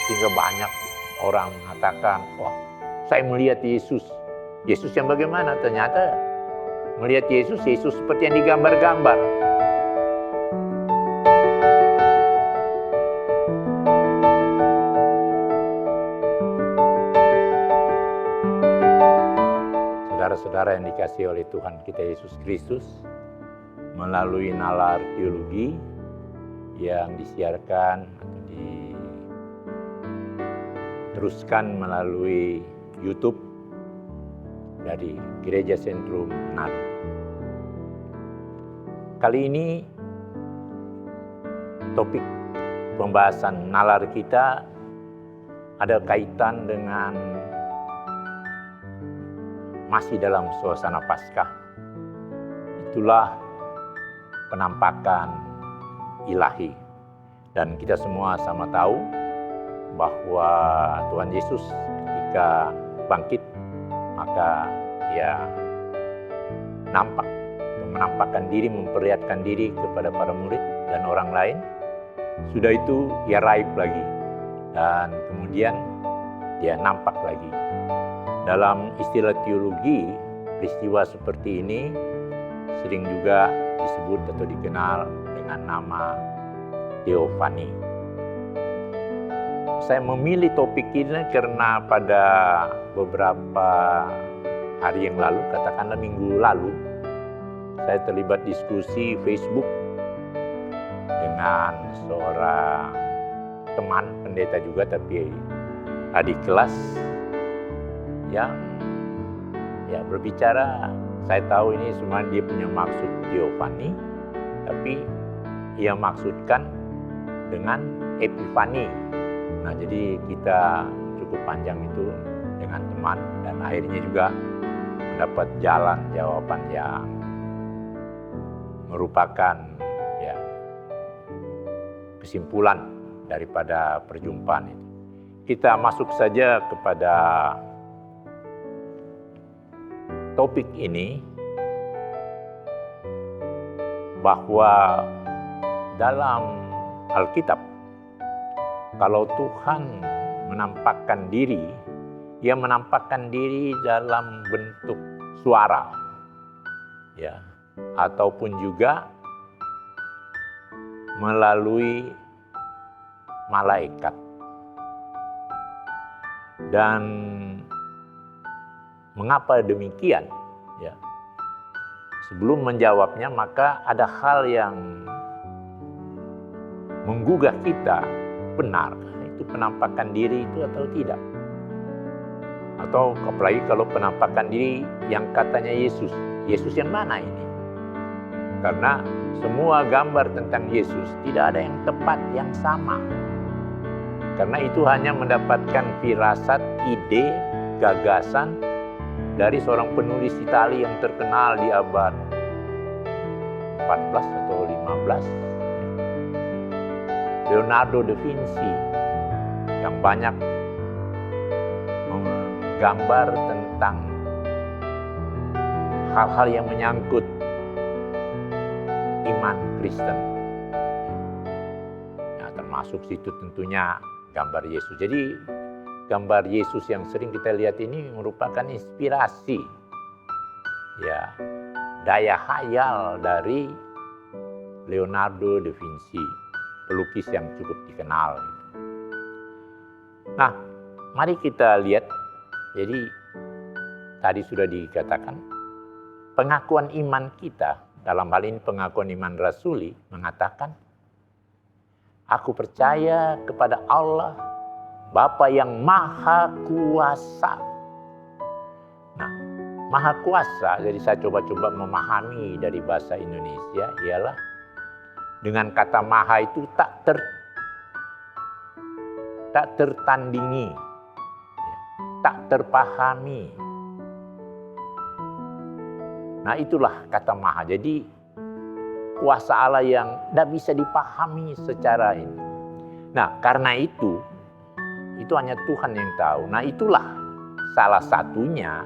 Sehingga banyak orang mengatakan, wah saya melihat Yesus. Yesus yang bagaimana? Ternyata melihat Yesus seperti yang digambar-gambar. Saudara-saudara yang dikasihi oleh Tuhan kita Yesus Kristus, melalui nalar teologi yang disiarkan atau diteruskan melalui YouTube dari Gereja Sentrum Manado. Kali ini topik pembahasan nalar kita ada kaitan dengan masih dalam suasana Paskah. Itulah penampakan ilahi. Dan kita semua sama tahu bahwa Tuhan Yesus ketika bangkit, maka Ia nampak, menampakkan diri, memperlihatkan diri kepada para murid dan orang lain. Sudah itu Ia raib lagi, dan kemudian Dia nampak lagi. Dalam istilah teologi, peristiwa seperti ini sering juga disebut atau dikenal dengan nama teofani. Saya memilih topik ini karena pada beberapa hari yang lalu, katakanlah minggu lalu, saya terlibat diskusi Facebook dengan seorang teman pendeta juga, tapi adik kelas yang berbicara. Saya tahu ini semua dia punya maksud teofani, tapi ia maksudkan dengan epifani. Nah, jadi kita cukup panjang itu dengan teman, dan akhirnya juga mendapat jawaban yang merupakan kesimpulan daripada perjumpaan itu. Kita masuk saja kepada topik ini, bahwa dalam Alkitab, kalau Tuhan menampakkan diri, Ia menampakkan diri dalam bentuk suara, ataupun juga melalui malaikat. Dan mengapa demikian? Sebelum menjawabnya, maka ada hal yang menggugah kita, benar itu penampakan diri itu atau tidak? Atau apalagi kalau penampakan diri yang katanya Yesus yang mana ini? Karena semua gambar tentang Yesus tidak ada yang tepat, yang sama. Karena itu hanya mendapatkan firasat, ide, gagasan dari seorang penulis Italia yang terkenal di abad 14 atau 15, Leonardo da Vinci, yang banyak menggambar tentang hal-hal yang menyangkut iman Kristen. Termasuk situ tentunya gambar Yesus. Jadi gambar Yesus yang sering kita lihat ini merupakan inspirasi, daya hayal dari Leonardo da Vinci, pelukis yang cukup dikenal. Nah, mari kita lihat. Jadi tadi sudah dikatakan, pengakuan iman kita, dalam hal ini pengakuan iman rasuli, mengatakan, aku percaya kepada Allah, Bapa yang Maha Kuasa. Nah, Maha Kuasa, jadi saya coba-coba memahami dari bahasa Indonesia, ialah dengan kata maha itu tak tertandingi, tak terpahami. Nah, itulah kata maha. Jadi kuasa Allah yang tidak bisa dipahami secara ini. Nah, karena itu hanya Tuhan yang tahu. Nah, itulah salah satunya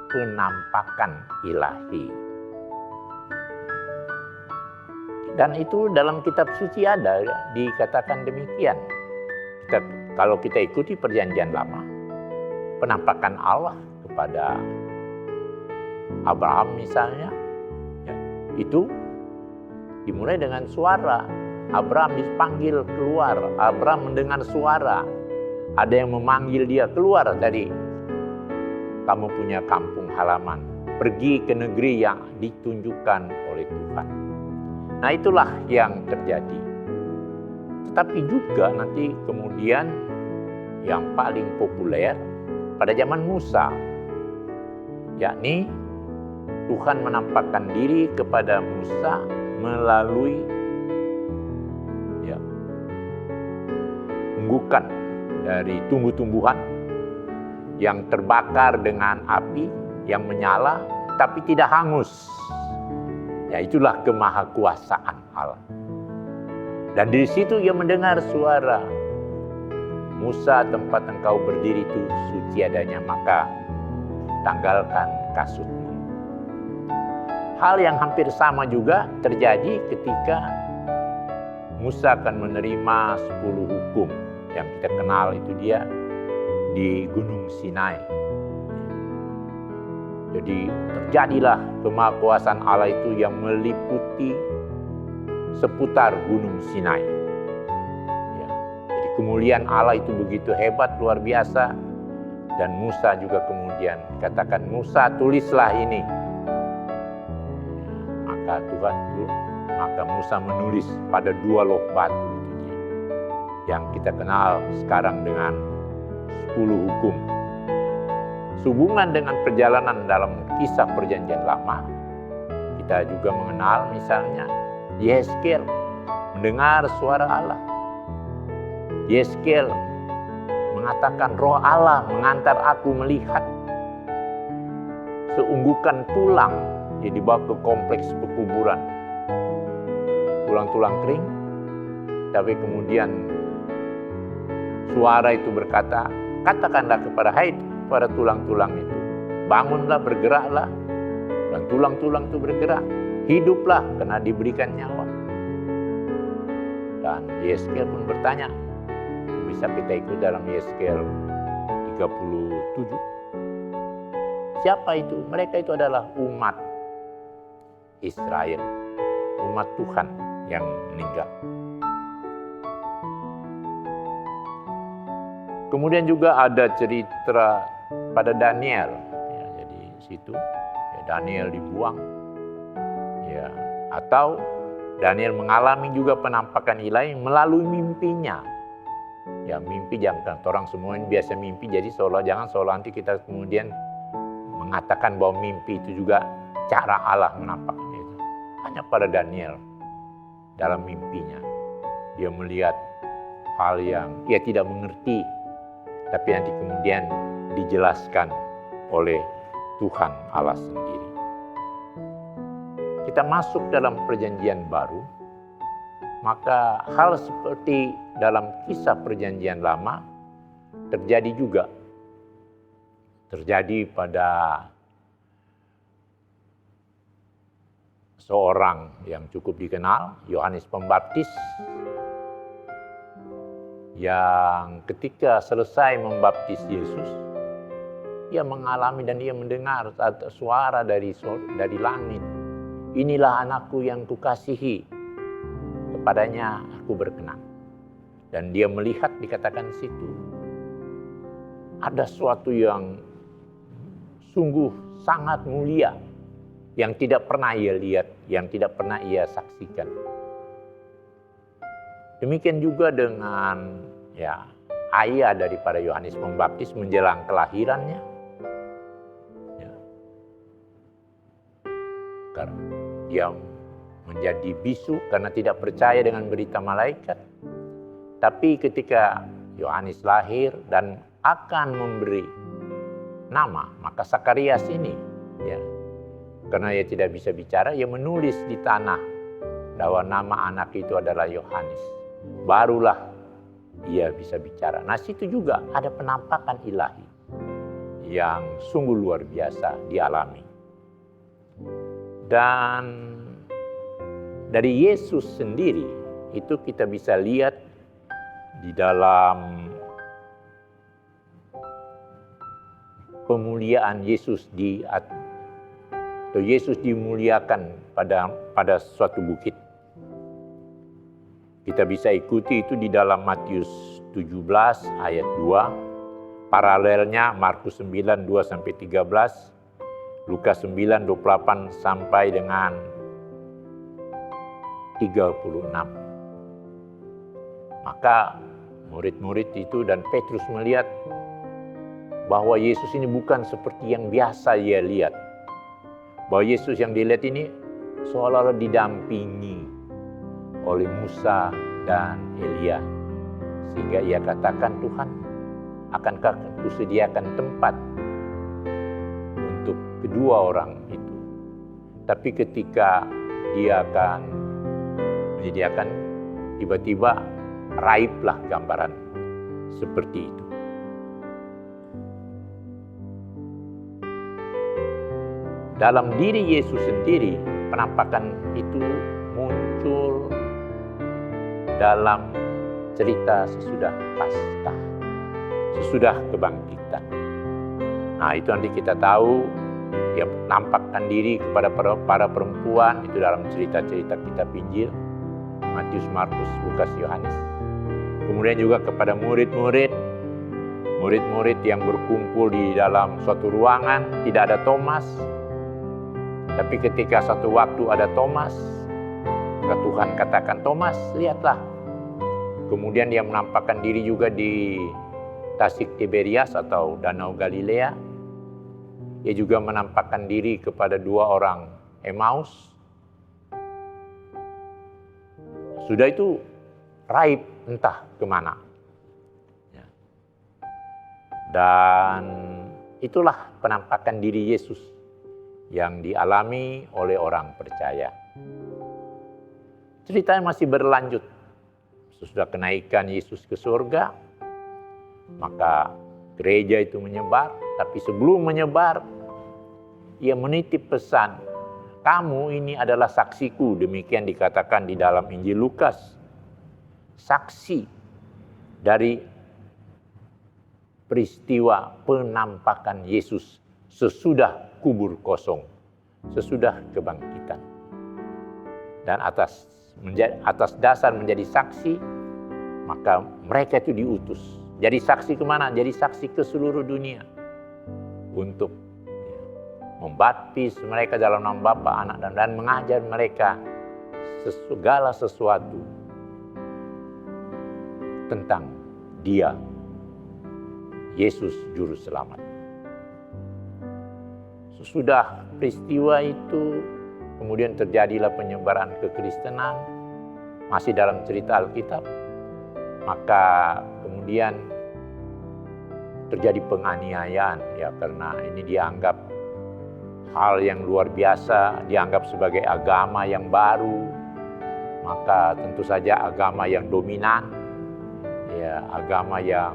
penampakan ilahi. Dan itu dalam kitab suci ada dikatakan demikian. kalau kita ikuti perjanjian lama, penampakan Allah kepada Abraham misalnya, ya, itu dimulai dengan suara. Abraham dipanggil keluar, Abraham mendengar suara. Ada yang memanggil dia keluar dari kamu punya kampung halaman, pergi ke negeri yang ditunjukkan oleh Tuhan. Nah, itulah yang terjadi. Tetapi juga nanti kemudian yang paling populer pada zaman Musa, yakni Tuhan menampakkan diri kepada Musa melalui unggukan dari tumbuh-tumbuhan yang terbakar dengan api yang menyala tapi tidak hangus. Ya, itulah kemahakuasaan Allah. Dan di situ ia mendengar suara, Musa, tempat engkau berdiri itu suci adanya, maka tanggalkan kasutmu. Hal yang hampir sama juga terjadi ketika Musa akan menerima 10 hukum yang kita kenal, itu dia di Gunung Sinai. Jadi terjadilah kemahakuasaan Allah itu yang meliputi seputar Gunung Sinai. Ya, jadi kemuliaan Allah itu begitu hebat, luar biasa. Dan Musa juga kemudian katakan, Musa tulislah ini. Ya, maka Musa menulis pada 2 loh batu itu yang kita kenal sekarang dengan 10 hukum. Sehubungan dengan perjalanan dalam kisah perjanjian lama, kita juga mengenal misalnya Yeskel mendengar suara Allah. Yeskel mengatakan, roh Allah mengantar aku melihat seunggukan tulang yang dibawa ke kompleks pekuburan. Tulang-tulang kering, tapi kemudian suara itu berkata, katakanlah kepada tulang-tulang itu, bangunlah, bergeraklah. Dan tulang-tulang itu bergerak, hiduplah karena diberikan nyawa. Dan Yeskel pun bertanya, bisa kita ikut dalam Yeskel 37. Siapa itu? Mereka itu adalah umat Israel, umat Tuhan yang meninggal. Kemudian juga ada cerita pada Daniel. Ya, jadi situ ya, Daniel dibuang. Ya, atau Daniel mengalami juga penampakan ilahi melalui mimpinya. Ya, mimpi jangan orang semua ini biasa mimpi, jadi jangan seolah nanti kita kemudian mengatakan bahwa mimpi itu juga cara Allah menampakkan itu. Hanya pada Daniel dalam mimpinya dia melihat hal yang ia tidak mengerti, tapi nanti kemudian dijelaskan oleh Tuhan Allah sendiri. Kita masuk dalam perjanjian baru, maka hal seperti dalam kisah perjanjian lama terjadi juga. Terjadi pada seorang yang cukup dikenal, Yohanes Pembaptis, yang ketika selesai membaptis Yesus, ia mengalami dan ia mendengar suara dari langit. Inilah anakku yang kukasihi, kepadanya aku berkenan. Dan dia melihat, dikatakan situ, ada sesuatu yang sungguh sangat mulia, yang tidak pernah ia lihat, yang tidak pernah ia saksikan. Demikian juga dengan ayah daripada Yohanes Pembaptis menjelang kelahirannya. Ya. Karena dia menjadi bisu karena tidak percaya dengan berita malaikat. Tapi ketika Yohanes lahir dan akan memberi nama, maka Zakarias ini, karena ia tidak bisa bicara, ia menulis di tanah bahwa nama anak itu adalah Yohanes. Barulah ia bisa bicara. Nah, situ juga ada penampakan ilahi yang sungguh luar biasa dialami. Dan dari Yesus sendiri itu kita bisa lihat di dalam pemuliaan Yesus atau Yesus dimuliakan pada suatu bukit. Kita bisa ikuti itu di dalam Matius 17 ayat 2, paralelnya Markus 9 2-13, Lukas 9 28 sampai dengan 36. Maka murid-murid itu dan Petrus melihat bahwa Yesus ini bukan seperti yang biasa ia lihat. Bahwa Yesus yang dilihat ini seolah-olah didampingi oleh Musa dan Elia. Sehingga ia katakan, Tuhan, akankah Kau sediakan tempat untuk kedua orang itu? Tapi ketika dia akan menyediakan, tiba-tiba raiblah gambaran seperti itu. Dalam diri Yesus sendiri, penampakan itu muncul dalam cerita sesudah Paskah, sesudah kebangkitan. Nah, itu nanti kita tahu, dia menampakkan diri kepada para perempuan, itu dalam cerita-cerita kitab Injil, Matius, Markus, Lukas, Yohanes. Kemudian juga kepada murid-murid yang berkumpul di dalam suatu ruangan, tidak ada Thomas. Tapi ketika satu waktu ada Thomas, maka Tuhan katakan, Thomas, lihatlah. Kemudian dia menampakkan diri juga di Tasik Tiberias atau Danau Galilea. Dia juga menampakkan diri kepada dua orang Emmaus. Sudah itu raib entah kemana. Dan itulah penampakan diri Yesus yang dialami oleh orang percaya. Ceritanya masih berlanjut. Sesudah kenaikan Yesus ke surga, maka gereja itu menyebar. Tapi sebelum menyebar, ia menitip pesan, kamu ini adalah saksiku. Demikian dikatakan di dalam Injil Lukas. Saksi dari peristiwa penampakan Yesus sesudah kubur kosong, sesudah kebangkitan. Dan atas dasar menjadi saksi, maka mereka itu diutus. Jadi saksi kemana? Jadi saksi ke seluruh dunia. Untuk membaptis mereka dalam nama Bapa, Anak, dan mengajar mereka segala sesuatu tentang Dia, Yesus Juru Selamat. Sesudah peristiwa itu, kemudian terjadilah penyebaran kekristenan, masih dalam cerita Alkitab. Maka kemudian terjadi penganiayaan, ya, karena ini dianggap hal yang luar biasa, dianggap sebagai agama yang baru. Maka tentu saja agama yang dominan, ya, agama yang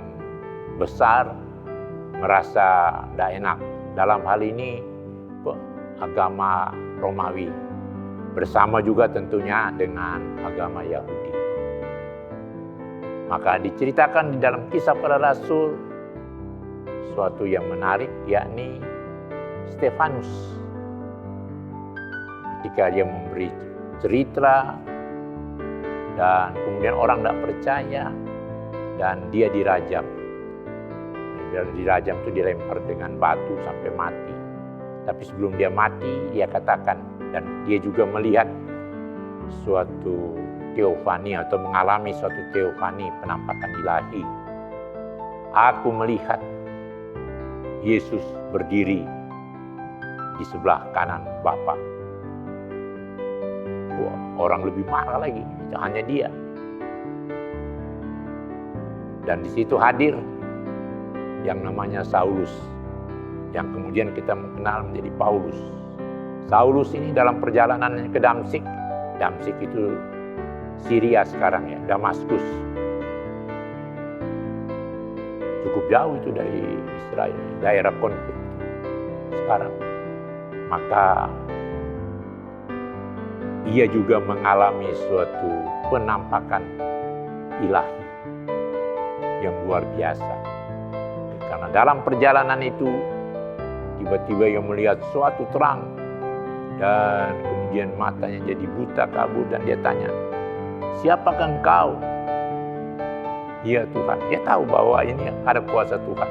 besar, merasa tidak enak. Dalam hal ini agama Romawi, bersama juga tentunya dengan agama Yahudi. Maka diceritakan di dalam Kisah Para Rasul suatu yang menarik, yakni Stefanus. Ketika dia memberi cerita dan kemudian orang tidak percaya dan dia dirajam. Dan dirajam itu dilempar dengan batu sampai mati. Tapi sebelum dia mati, dia katakan, dan dia juga melihat suatu teofani atau mengalami suatu teofani, penampakan ilahi. Aku melihat Yesus berdiri di sebelah kanan Bapa. Wah, orang lebih marah lagi, itu hanya dia. Dan di situ hadir yang namanya Saulus, yang kemudian kita mengenal menjadi Paulus. Saulus ini dalam perjalanannya ke Damsyik. Damsyik itu Syria sekarang, ya, Damaskus. Cukup jauh itu dari Israel, daerah konflik sekarang. Maka ia juga mengalami suatu penampakan ilahi yang luar biasa. Karena dalam perjalanan itu tiba-tiba ia melihat suatu terang dan kemudian matanya jadi buta kabur dan dia tanya, "Siapakah engkau?" "Ya Tuhan." Dia tahu bahwa ini ada kuasa Tuhan.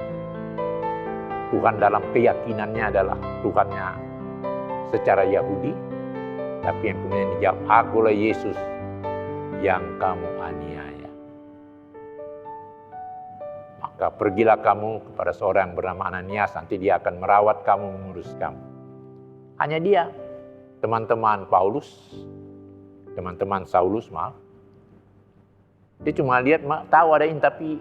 Tuhan dalam keyakinannya adalah Tuhannya secara Yahudi, tapi yang kemudian dijawab, "Akulah Yesus yang kamu aniaya. Maka pergilah kamu kepada seorang bernama Ananias, nanti dia akan merawat kamu, mengurus kamu." Hanya dia, teman-teman Saulus, dia cuma lihat, tahu ada ini, tapi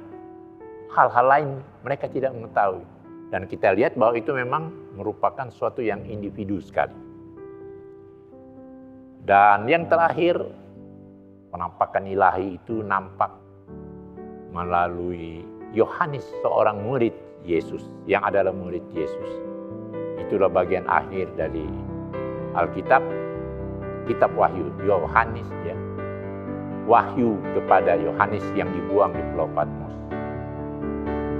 hal-hal lain mereka tidak mengetahui. Dan kita lihat bahwa itu memang merupakan suatu yang individu sekali. Dan yang terakhir, penampakan ilahi itu nampak melalui Yohanes, seorang murid Yesus, yang adalah murid Yesus. Itulah bagian akhir dari Alkitab, kitab Wahyu, Yohanes ya. Wahyu kepada Yohanes yang dibuang di Pulau Patmos.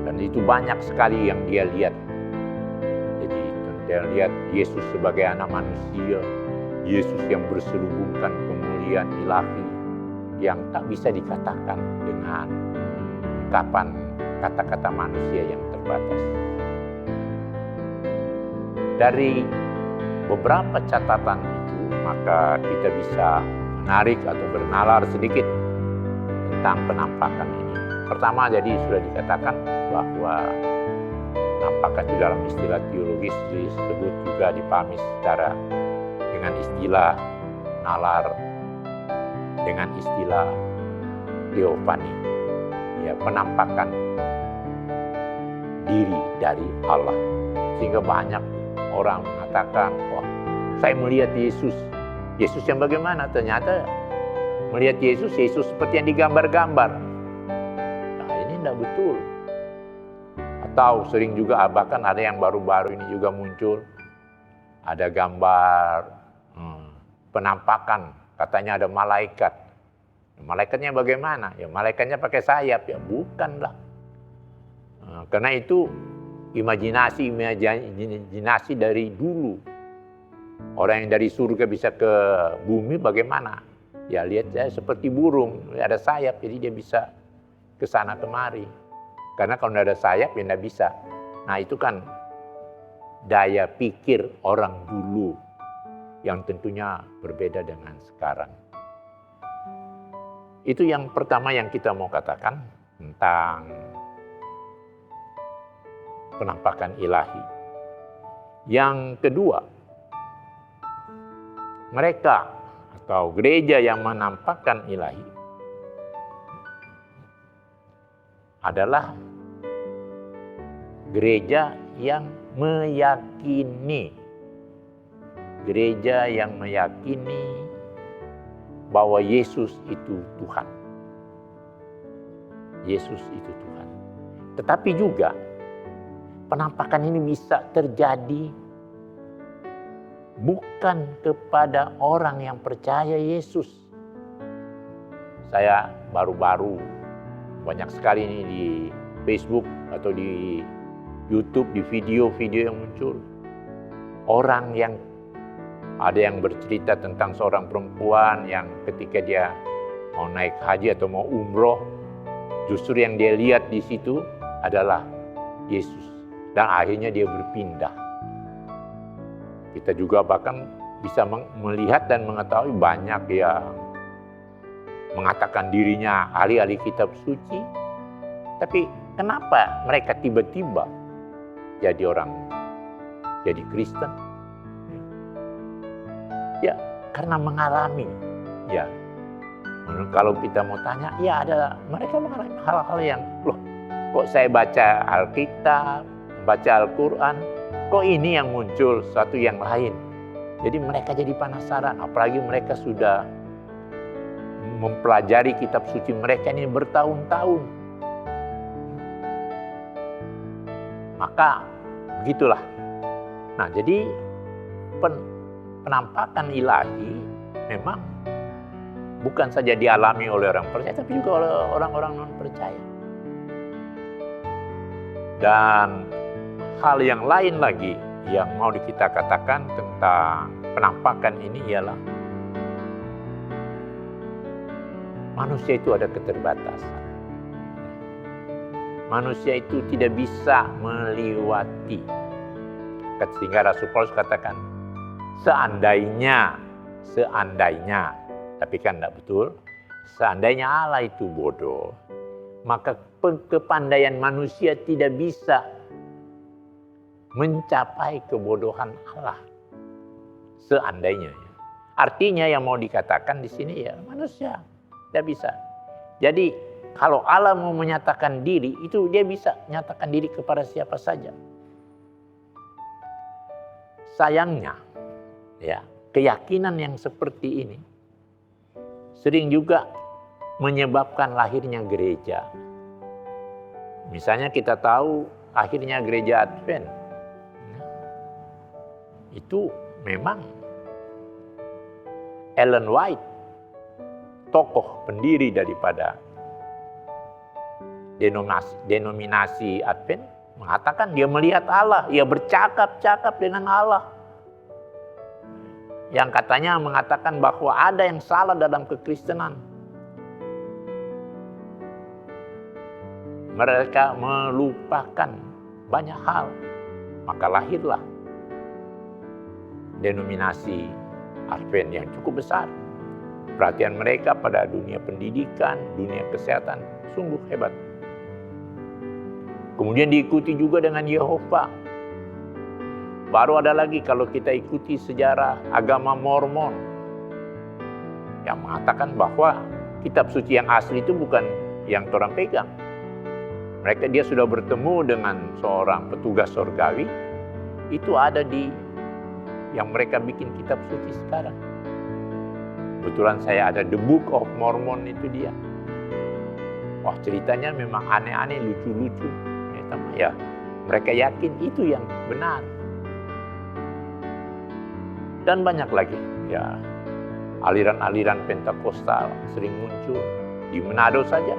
Dan itu banyak sekali yang dia lihat. Jadi dia lihat Yesus sebagai anak manusia, Yesus yang berselubungkan kemuliaan ilahi yang tak bisa dikatakan dengan ungkapan kata-kata manusia yang terbatas. Dari beberapa catatan itu, maka kita bisa menarik atau bernalar sedikit tentang penampakan ini. Pertama, jadi sudah dikatakan bahwa penampakan di dalam istilah teologis disebut juga dipahami secara dengan istilah nalar, dengan istilah teofani, ya, penampakan diri dari Allah. Sehingga banyak orang mengatakan, wah, saya melihat Yesus. Yesus yang bagaimana? Ternyata melihat Yesus seperti yang digambar-gambar. Nah, ini tidak betul. Atau sering juga, bahkan ada yang baru-baru ini juga muncul, ada gambar penampakan, katanya ada malaikat. Malaikatnya bagaimana? Ya malaikatnya pakai sayap, ya bukanlah. Karena itu imajinasi dari dulu. Orang yang dari surga bisa ke bumi bagaimana? Ya lihat saya seperti burung, ada sayap, jadi dia bisa ke sana kemari. Karena kalau tidak ada sayap ya tidak bisa. Nah itu kan daya pikir orang dulu yang tentunya berbeda dengan sekarang. Itu yang pertama yang kita mau katakan tentang penampakan ilahi. Yang kedua, mereka atau gereja yang menampakkan ilahi adalah gereja yang meyakini. Gereja yang meyakini bahwa Yesus itu Tuhan. Yesus itu Tuhan. Tetapi juga penampakan ini bisa terjadi bukan kepada orang yang percaya Yesus. Saya baru-baru banyak sekali ini di Facebook atau di YouTube, di video-video yang muncul. Orang yang ada yang bercerita tentang seorang perempuan yang ketika dia mau naik haji atau mau umroh, justru yang dia lihat di situ adalah Yesus. Dan akhirnya dia berpindah. Kita juga bahkan bisa melihat dan mengetahui banyak yang mengatakan dirinya ahli-ahli kitab suci. Tapi kenapa mereka tiba-tiba jadi Kristen? Ya, karena mengalami. Ya, kalau kita mau tanya, ya mereka mengalami hal-hal yang, kok saya baca Alkitab, baca Al-Quran, kok ini yang muncul satu yang lain. Jadi mereka jadi penasaran, apalagi mereka sudah mempelajari kitab suci mereka ini bertahun-tahun. Maka begitulah. Nah, jadi penampakan ilahi memang bukan saja dialami oleh orang percaya, tapi juga oleh orang-orang non percaya. Dan hal yang lain lagi yang mau kita katakan tentang penampakan ini ialah manusia itu ada keterbatasan. Manusia itu tidak bisa melewati. Sehingga Rasul Paulus katakan, seandainya, tapi kan tidak betul, seandainya Allah itu bodoh, maka kepandaian manusia tidak bisa mencapai kebodohan Allah. Seandainya. Artinya yang mau dikatakan di sini ya manusia tidak bisa. Jadi kalau Allah mau menyatakan diri, itu dia bisa menyatakan diri kepada siapa saja. Sayangnya, ya, keyakinan yang seperti ini sering juga menyebabkan lahirnya gereja. Misalnya kita tahu akhirnya gereja Advent. Itu memang Ellen White, tokoh pendiri daripada denominasi Advent, mengatakan dia melihat Allah, ia bercakap-cakap dengan Allah. Yang katanya mengatakan bahwa ada yang salah dalam kekristenan. Mereka melupakan banyak hal. Maka lahirlah denominasi Advent yang cukup besar. Perhatian mereka pada dunia pendidikan, dunia kesehatan, sungguh hebat. Kemudian diikuti juga dengan Yehova. Baru ada lagi kalau kita ikuti sejarah agama Mormon yang mengatakan bahwa kitab suci yang asli itu bukan yang orang pegang. Dia sudah bertemu dengan seorang petugas surgawi, itu ada di yang mereka bikin kitab suci sekarang. Kebetulan saya ada The Book of Mormon, itu dia. Wah, ceritanya memang aneh-aneh, lucu-lucu. Ya, mereka yakin itu yang benar. Dan banyak lagi, ya, aliran-aliran Pentakosta sering muncul di Manado saja.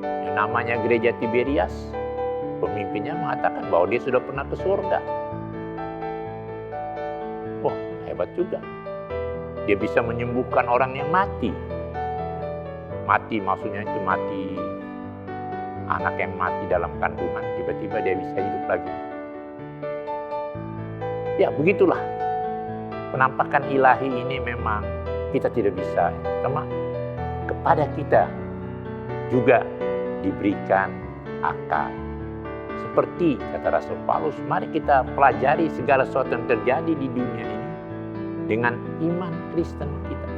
Yang namanya Gereja Tiberias, pemimpinnya mengatakan bahwa dia sudah pernah ke surga. Wah, hebat juga. Dia bisa menyembuhkan orang yang mati. Mati maksudnya itu mati, anak yang mati dalam kandungan, tiba-tiba dia bisa hidup lagi. Ya, begitulah. Penampakan ilahi ini memang kita tidak bisa. Cuma kepada kita juga diberikan akal. Seperti kata Rasul Paulus, mari kita pelajari segala sesuatu yang terjadi di dunia ini dengan iman Kristen kita.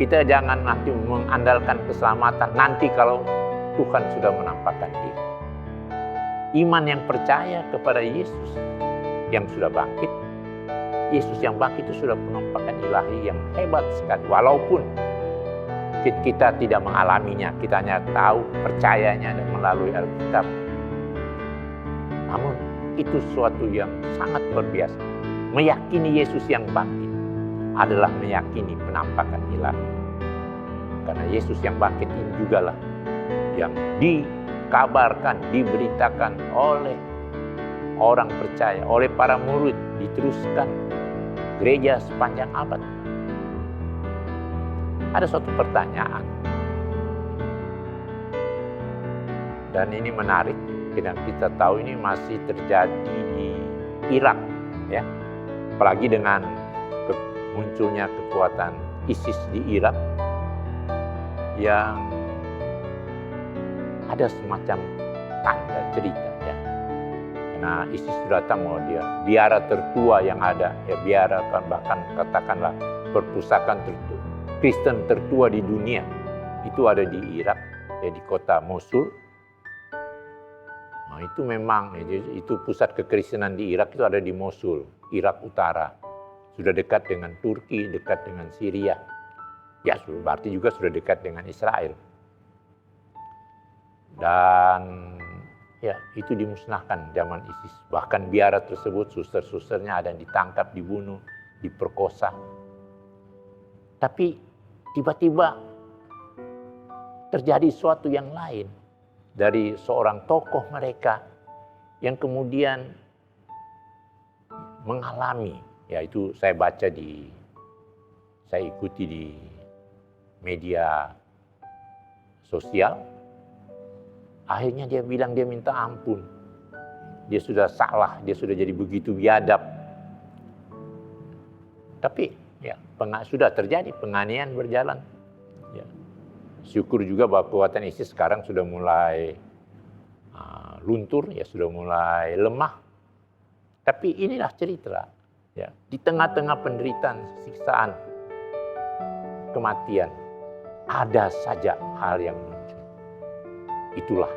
Kita jangan nanti mengandalkan keselamatan nanti kalau Tuhan sudah menampakkan diri. Iman yang percaya kepada Yesus yang sudah bangkit. Yesus yang bangkit itu sudah penampakan ilahi yang hebat sekali. Walaupun kita tidak mengalaminya, kita hanya tahu, percayanya dan melalui Alkitab. Namun itu sesuatu yang sangat luar biasa. Meyakini Yesus yang bangkit adalah meyakini penampakan ilahi. Karena Yesus yang bangkit ini jugalah yang dikabarkan, diberitakan oleh orang percaya, oleh para murid, diteruskan gereja sepanjang abad. Ada suatu pertanyaan, dan ini menarik, dan kita tahu ini masih terjadi di Irak, ya. Apalagi dengan munculnya kekuatan ISIS di Irak, yang ada semacam tanda cerita, ya. Nah, ISIS datang, dia biara tertua yang ada, ya, biara bahkan katakanlah perpustakaan Kristen tertua di dunia itu ada di Irak, ya, di kota Mosul. Nah, itu memang itu pusat kekristenan di Irak itu ada di Mosul, Irak Utara. Sudah dekat dengan Turki, dekat dengan Syria. Ya, berarti juga sudah dekat dengan Israel. Dan ya, itu dimusnahkan zaman ISIS. Bahkan biara tersebut, suster-susternya ada yang ditangkap, dibunuh, diperkosa. Tapi tiba-tiba terjadi sesuatu yang lain dari seorang tokoh mereka yang kemudian mengalami, yaitu saya ikuti di media sosial, akhirnya dia bilang dia minta ampun. Dia sudah salah, dia sudah jadi begitu biadab. Tapi sudah terjadi, penganiayaan berjalan. Ya. Syukur juga bahwa kekuatan ISIS sekarang sudah mulai luntur, sudah mulai lemah. Tapi inilah cerita, di tengah-tengah penderitaan, siksaan, kematian, ada saja hal yang muncul. Itulah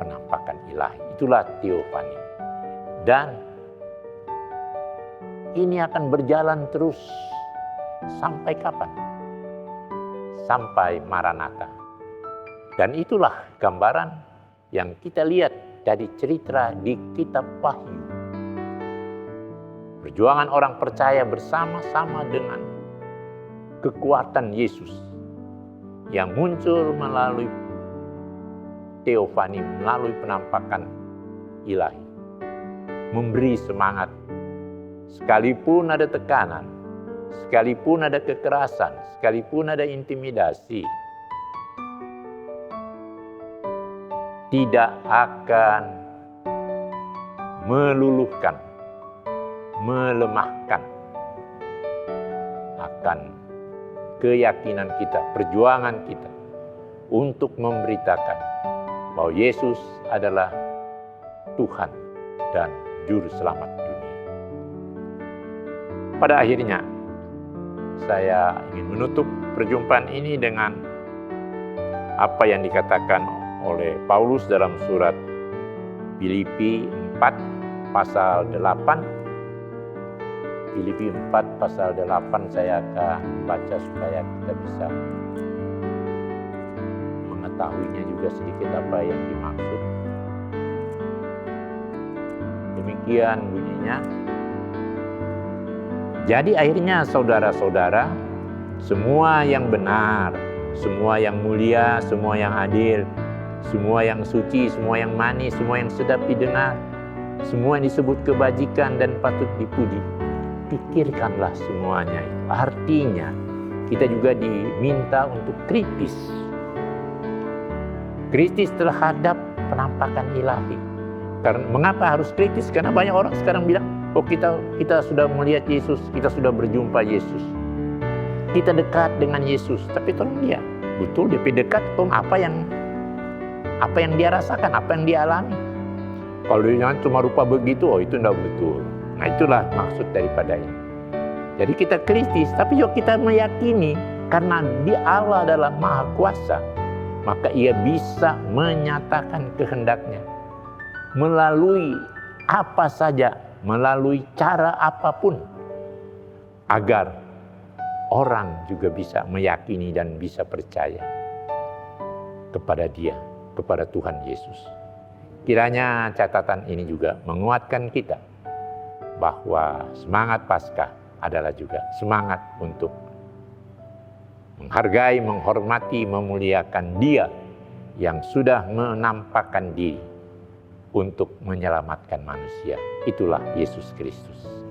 penampakan ilahi, itulah teofani. Dan ini akan berjalan terus sampai kapan? Sampai Maranatha. Dan itulah gambaran yang kita lihat dari cerita di kitab Wahyu. Perjuangan orang percaya bersama-sama dengan kekuatan Yesus yang muncul melalui teofani, melalui penampakan ilahi. Memberi semangat, sekalipun ada tekanan, sekalipun ada kekerasan, sekalipun ada intimidasi, tidak akan meluluhkan, melemahkan akan keyakinan kita, perjuangan kita untuk memberitakan bahwa Yesus adalah Tuhan dan Juru Selamat dunia. Pada akhirnya, saya ingin menutup perjumpaan ini dengan apa yang dikatakan oleh Paulus dalam surat Filipi 4 pasal 8. Filipi 4 pasal 8 saya akan baca supaya kita bisa mengetahuinya juga sedikit apa yang dimaksud. Demikian bunyinya. Jadi akhirnya saudara-saudara, semua yang benar, semua yang mulia, semua yang adil, semua yang suci, semua yang manis, semua yang sedap didengar, semua yang disebut kebajikan dan patut dipuji, pikirkanlah semuanya. Artinya kita juga diminta untuk kritis. Kritis terhadap penampakan ilahi. Karena mengapa harus kritis? Karena banyak orang sekarang bilang, oh kita sudah melihat Yesus, kita sudah berjumpa Yesus, kita dekat dengan Yesus. Tapi tolong dia, betul dia dekat, tolong apa yang dia rasakan, apa yang dia alami. Kalau dia cuma rupa begitu, oh itu tidak betul. Nah itulah maksud daripada ini. Jadi kita kritis, tapi juga kita meyakini karena dia Allah adalah Maha Kuasa, maka ia bisa menyatakan kehendaknya melalui apa saja, melalui cara apapun, agar orang juga bisa meyakini dan bisa percaya kepada dia, kepada Tuhan Yesus. Kiranya catatan ini juga menguatkan kita bahwa semangat Paskah adalah juga semangat untuk menghargai, menghormati, memuliakan Dia yang sudah menampakkan diri untuk menyelamatkan manusia. Itulah Yesus Kristus.